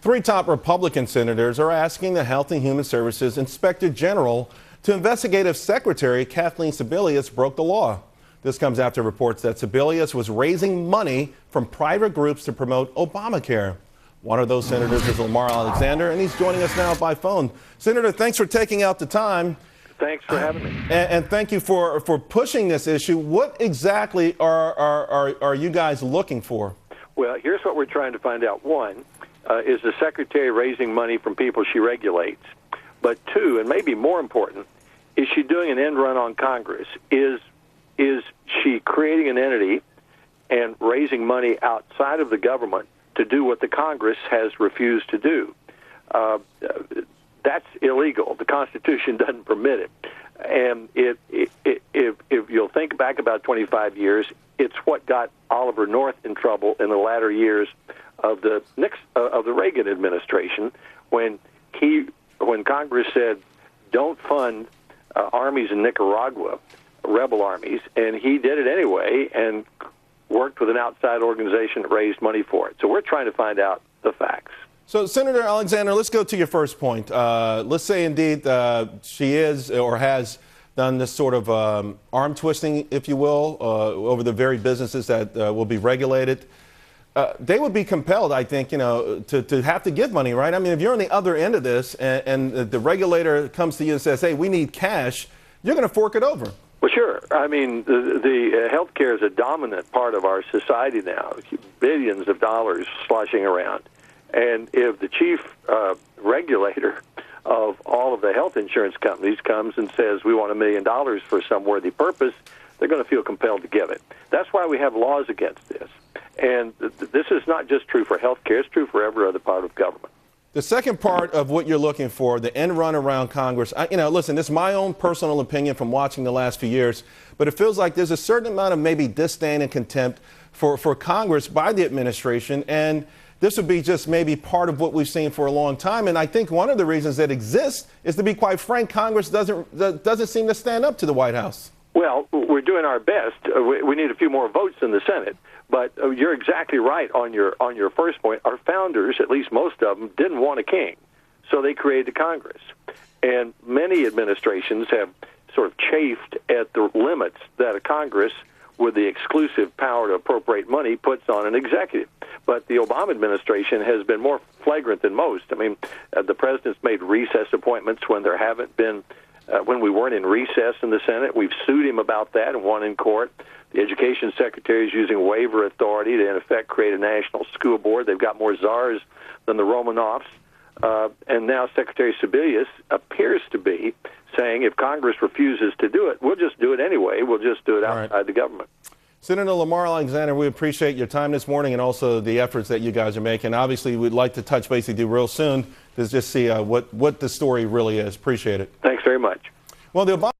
Three top Republican senators are asking the Health and Human Services Inspector General to investigate if Secretary Kathleen Sebelius broke the law. This comes after reports that Sebelius was raising money from private groups to promote Obamacare. One of those senators is Lamar Alexander, and he's joining us now by phone. Senator, thanks for taking out the time. Thanks for having me. And thank you for pushing this issue. What exactly are you guys looking for? Well, here's what we're trying to find out. One, is the Secretary raising money from people she regulates? But two, and maybe more important, is she doing an end run on Congress? Is she creating an entity and raising money outside of the government to do what the Congress has refused to do? That's illegal. The Constitution doesn't permit it. And if you'll think back about 25 years, it's what got Oliver North in trouble in the latter years of the Reagan administration, when Congress said, don't fund armies in Nicaragua, rebel armies, and he did it anyway and worked with an outside organization that raised money for it. So we're trying to find out the facts. So, Senator Alexander, let's go to your first point. Let's say indeed she is or has done this sort of arm twisting, if you will, over the very businesses that will be regulated. They would be compelled, I think, to have to give money, right? I mean, if you're on the other end of this and the regulator comes to you and says, hey, we need cash, you're going to fork it over. Well, sure. I mean, the health care is a dominant part of our society now, billions of dollars sloshing around. And if the chief regulator of all of the health insurance companies comes and says, we want $1 million for some worthy purpose, they're going to feel compelled to give it. That's why we have laws against this. And this is not just true for health care, it's true for every other part of government. The second part of what you're looking for, the end run around Congress, listen, this is my own personal opinion from watching the last few years, but it feels like there's a certain amount of maybe disdain and contempt for Congress by the administration, and this would be just maybe part of what we've seen for a long time. And I think one of the reasons that exists is, to be quite frank, Congress doesn't seem to stand up to the White House. Well, we're doing our best. We need a few more votes in the Senate. But you're exactly right on your first point. Our founders, at least most of them, didn't want a king, so they created Congress. And many administrations have sort of chafed at the limits that a Congress with the exclusive power to appropriate money puts on an executive. But the Obama administration has been more flagrant than most. I mean, the president's made recess appointments when there haven't been, when we weren't in recess in the Senate. We've sued him about that and won in court. The education secretary is using waiver authority to, in effect, create a national school board. They've got more czars than the Romanovs. And now Secretary Sebelius appears to be saying, if Congress refuses to do it, we'll just do it anyway. We'll just do it outside the government. Senator Lamar Alexander, we appreciate your time this morning and also the efforts that you guys are making. Obviously, we'd like to touch base with you real soon to just see what the story really is. Appreciate it. Thanks very much. Well, the Obama